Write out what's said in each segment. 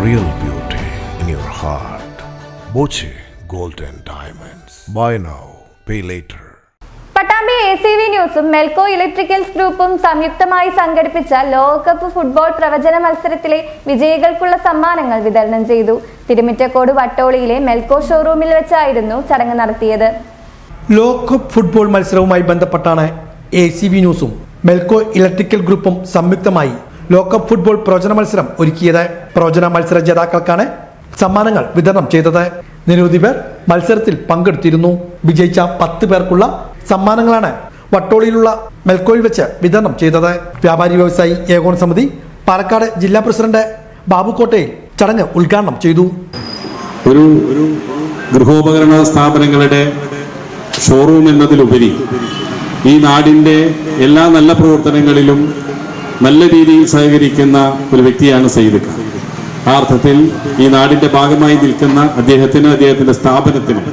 real beauty in your heart. Boche Golden Diamonds. Buy now, pay later. Pattambi ACV ന്യൂസും മെൽക്കോ electricals ഗ്രൂപ്പും സംയുക്തമായി സംഘടിപ്പിച്ച ലോകകപ്പ് ഫുട്ബോൾ പ്രവചന മത്സരത്തിലെ വിജയികൾക്കുള്ള സമ്മാനങ്ങൾ വിതരണം ചെയ്തു. തിരുമിറ്റക്കോട് വട്ടോളിയിലെ മെൽക്കോ ഷോറൂമിൽ വെച്ചായിരുന്നു ചടങ്ങ് നടത്തിയത്. ലോകകപ്പ് ഫുട്ബോൾ മത്സരവുമായി ബന്ധപ്പെട്ടാണ് ACV ന്യൂസും മെൽക്കോ ഇലക്ട്രിക്കൽ ഗ്രൂപ്പും സംയുക്തമായി ലോകകപ്പ് ഫുട്ബോൾ പ്രവചന മത്സരം ഒരുക്കിയത്. പ്രവചന മത്സര ജേതാക്കൾക്കാണ് സമ്മാനങ്ങൾ വിതരണം ചെയ്തത്. നിരവധി പേർ മത്സരത്തിൽ പങ്കെടുത്തിരുന്നു. വിജയിച്ച 10 പേർക്കുള്ള സമ്മാനങ്ങളാണ് വട്ടോളിയിലുള്ള മെൽക്കോയിൽ വെച്ച് വിതരണം ചെയ്തത്. വ്യാപാരി വ്യവസായി ഏകോപന സമിതി പാലക്കാട് ജില്ലാ പ്രസിഡന്റ് ബാബു കോട്ടയിൽ ചടങ്ങ് ഉദ്ഘാടനം ചെയ്തു. ഒരു ഗൃഹോപകരണ സ്ഥാപനങ്ങളുടെ ഷോറൂം എന്നതിലുപരി ഈ നാടിൻ്റെ എല്ലാ നല്ല പ്രവർത്തനങ്ങളിലും നല്ല രീതിയിൽ സഹകരിക്കുന്ന ഒരു വ്യക്തിയാണ് സയ്യിദ് ഖാൻ. ആ അർത്ഥത്തിൽ ഈ നാടിൻ്റെ ഭാഗമായി നിൽക്കുന്ന അദ്ദേഹത്തിനും അദ്ദേഹത്തിൻ്റെ സ്ഥാപനത്തിനും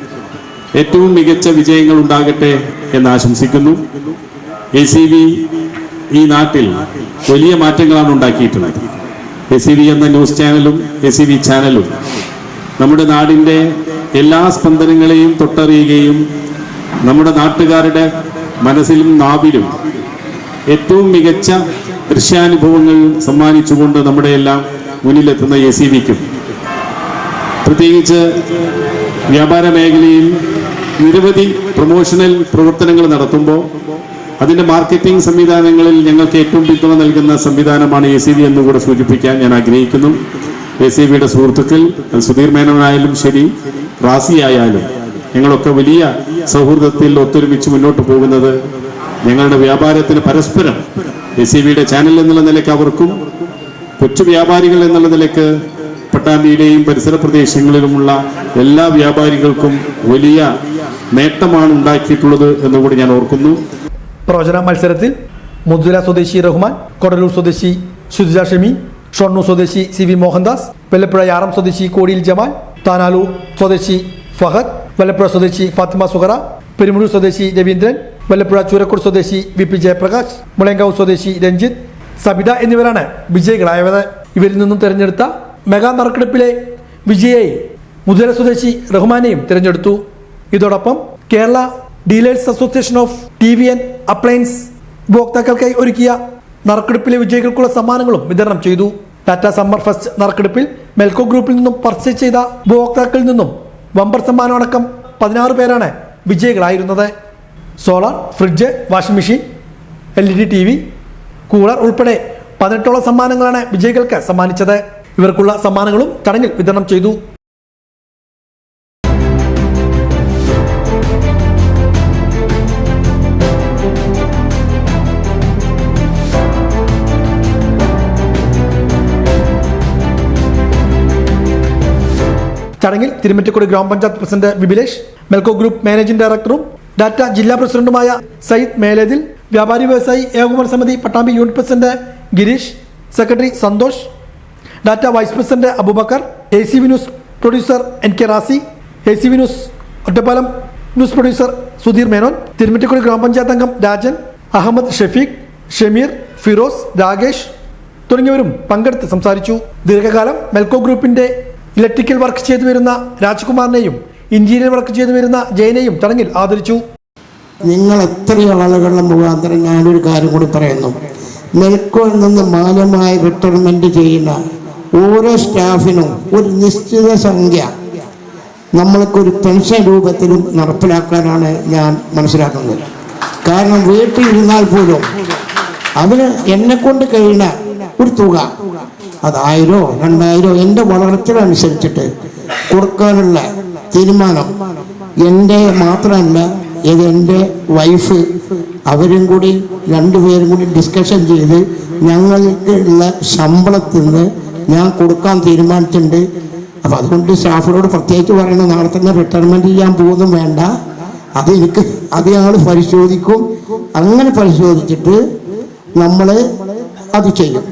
ഏറ്റവും മികച്ച വിജയങ്ങൾ ഉണ്ടാകട്ടെ എന്ന് ആശംസിക്കുന്നു. ACV ഈ നാട്ടിൽ വലിയ മാറ്റങ്ങളാണ് ഉണ്ടാക്കിയിട്ടുള്ളത്. ACV എന്ന ന്യൂസ് ചാനലും ACV ചാനലും നമ്മുടെ നാടിൻ്റെ എല്ലാ സ്പന്ദനങ്ങളെയും തൊട്ടറിയുകയും നമ്മുടെ നാട്ടുകാരുടെ മനസ്സിലും നാവിലും ഏറ്റവും മികച്ച ദൃശ്യാനുഭവങ്ങൾ സമ്മാനിച്ചുകൊണ്ട് നമ്മുടെ എല്ലാം മുന്നിലെത്തുന്ന ACVക്കും പ്രത്യേകിച്ച് വ്യാപാര മേഖലയിൽ നിരവധി പ്രൊമോഷണൽ പ്രവർത്തനങ്ങൾ നടത്തുമ്പോൾ അതിൻ്റെ മാർക്കറ്റിംഗ് സംവിധാനങ്ങളിൽ ഞങ്ങൾക്ക് ഏറ്റവും പിന്തുണ നൽകുന്ന സംവിധാനമാണ് ACV എന്നുകൂടെ സൂചിപ്പിക്കാൻ ഞാൻ ആഗ്രഹിക്കുന്നു. ACVയുടെ സുഹൃത്തുക്കൾ സുധീർ മേനോനായാലും ശരി, റാസി ആയാലും ഞങ്ങളൊക്കെ വലിയ സൗഹൃദത്തിൽ ഒത്തൊരുമിച്ച് മുന്നോട്ട് പോകുന്നത് ഞങ്ങളുടെ വ്യാപാരത്തിന് പരസ്പരം ACVയുടെ ചാനൽ എന്നുള്ള നിലയ്ക്ക് അവർക്കും കൊച്ചു വ്യാപാരികൾ എന്നുള്ള നിലയ്ക്ക് പട്ടാമ്പിയിലെയും പരിസര പ്രദേശങ്ങളിലുമുള്ള എല്ലാ വ്യാപാരികൾക്കും വലിയ നേട്ടമാണ് ഉണ്ടാക്കിയിട്ടുള്ളത് എന്നുകൂടി ഞാൻ ഓർക്കുന്നു. പ്രവചന മത്സരത്തിൽ മുദ്ദുല സ്വദേശി റഹ്മാൻ, കൊടലൂർ സ്വദേശി ഷുജ ഷമി, ഷൊണ്ണൂർ സ്വദേശി CV മോഹൻദാസ്, വെല്ലപ്പുഴ യാറം സ്വദേശി കോടിയിൽ ജമാൽ, താനാലൂർ സ്വദേശി ഫഹദ്, വെല്ലപ്പുഴ സ്വദേശി ഫാത്തിമ സുഹറ, പെരുമുഴൂർ സ്വദേശി രവീന്ദ്രൻ, വെല്ലപ്പുഴ ചൂരക്കോട് സ്വദേശി VP ജയപ്രകാശ്, മുളയങ്കാവ് സ്വദേശി രഞ്ജിത്ത്, സബിത എന്നിവരാണ് വിജയികളായത്. ഇവരിൽ നിന്നും തിരഞ്ഞെടുത്ത മെഗാ നറുക്കെടുപ്പിലെ വിജയിയായി മുദ്ദുല സ്വദേശി റഹ്മാനെയും തിരഞ്ഞെടുത്തു. ഇതോടൊപ്പം Kerala dealers association of TV and appliance ഉപഭോക്താക്കൾക്കായി ഒരുക്കിയ നറുക്കെടുപ്പിലെ വിജയികൾക്കുള്ള സമ്മാനങ്ങളും വിതരണം ചെയ്തു. ടാറ്റ സമ്മർ ഫെസ്റ്റ് നറുക്കെടുപ്പിൽ മെൽക്കോ ഗ്രൂപ്പിൽ നിന്നും പർച്ചേസ് ചെയ്ത ഉപഭോക്താക്കളിൽ നിന്നും ബമ്പർ സമ്മാനമടക്കം 16 പേരാണ് വിജയികളായിരുന്നത്. Solar, fridge, washing machine, LED TV, cooler ഉൾപ്പെടെ 18ഓളം സമ്മാനങ്ങളാണ് വിജയികൾക്ക് സമ്മാനിച്ചത്. ഇവർക്കുള്ള സമ്മാനങ്ങളും ചടങ്ങിൽ വിതരണം ചെയ്തു. ചടങ്ങിൽ തിരുമിറ്റക്കോട് ഗ്രാമപഞ്ചായത്ത് president Vipilesh, Melco group managing ഡയറക്ടറും ഡാറ്റ ജില്ലാ പ്രസിഡന്റുമായ സയ്യിദ് മേലേതിൽ, വ്യാപാരി വ്യവസായി ഏകോപന സമിതി Pattambi unit president Girish, secretary Santhosh, data vice president Aboobacker, ACV news producer NK Razi, ACV news Ottapalam news producer Sudheer Menon, Thirumittacode ഗ്രാമപഞ്ചായത്ത് അംഗം രാജൻ, അഹമ്മദ് ഷഫീഖ്, ഷമീർ, ഫിറോസ്, രാകേഷ് തുടങ്ങിയവരും പങ്കെടുത്ത് സംസാരിച്ചു. ദീർഘകാലം മെൽക്കോ ഗ്രൂപ്പിന്റെ ഇലക്ട്രിക്കൽ വർക്ക് ചെയ്തു വരുന്ന രാജ്കുമാറിനെയും ഇന്റീരിയർ വർക്ക് ചെയ്തു വരുന്ന ജയനെയും ചടങ്ങിൽ ആദരിച്ചു. നിങ്ങൾ എത്രയോ ആളുകളുടെ മുഖാന്തരം ഞാനൊരു കാര്യം കൂടി പറയുന്നു. മെൽക്കോയിൽ നിന്ന് മാന്യമായി റിട്ടയർമെന്റ് ചെയ്യുന്ന ഓരോ സ്റ്റാഫിനും ഒരു നിശ്ചിത സംഖ്യ നമ്മൾക്കൊരു പെൻഷൻ രൂപത്തിലും നടപ്പിലാക്കാനാണ് ഞാൻ മനസ്സിലാക്കുന്നത്. കാരണം വീട്ടിലിരുന്നാൽ പോലും അതിന് എന്നെക്കൊണ്ട് കഴിയുന്ന ഒരു തുക, അത് 1000 2000 എൻ്റെ വളർച്ചയനുസരിച്ചിട്ട് കൊടുക്കാനുള്ള തീരുമാനം എൻ്റെ മാത്രമല്ല, ഇത് എൻ്റെ വൈഫ് അവരും കൂടി 2 പേരും കൂടി ഡിസ്കഷൻ ചെയ്ത് ഞങ്ങൾക്ക് ഉള്ള ശമ്പളത്തിൽ നിന്ന് ഞാൻ കൊടുക്കാൻ തീരുമാനിച്ചിട്ടുണ്ട്. അപ്പം അതുകൊണ്ട് സ്റ്റാഫിനോട് പ്രത്യേകിച്ച് പറയുന്നത്, നാളെ തന്നെ റിട്ടയർമെൻറ്റ് ചെയ്യാൻ പോകുന്നു വേണ്ട, അത് ഞങ്ങൾ പരിശോധിക്കും. അങ്ങനെ പരിശോധിച്ചിട്ട് നമ്മൾ അത് ചെയ്യും.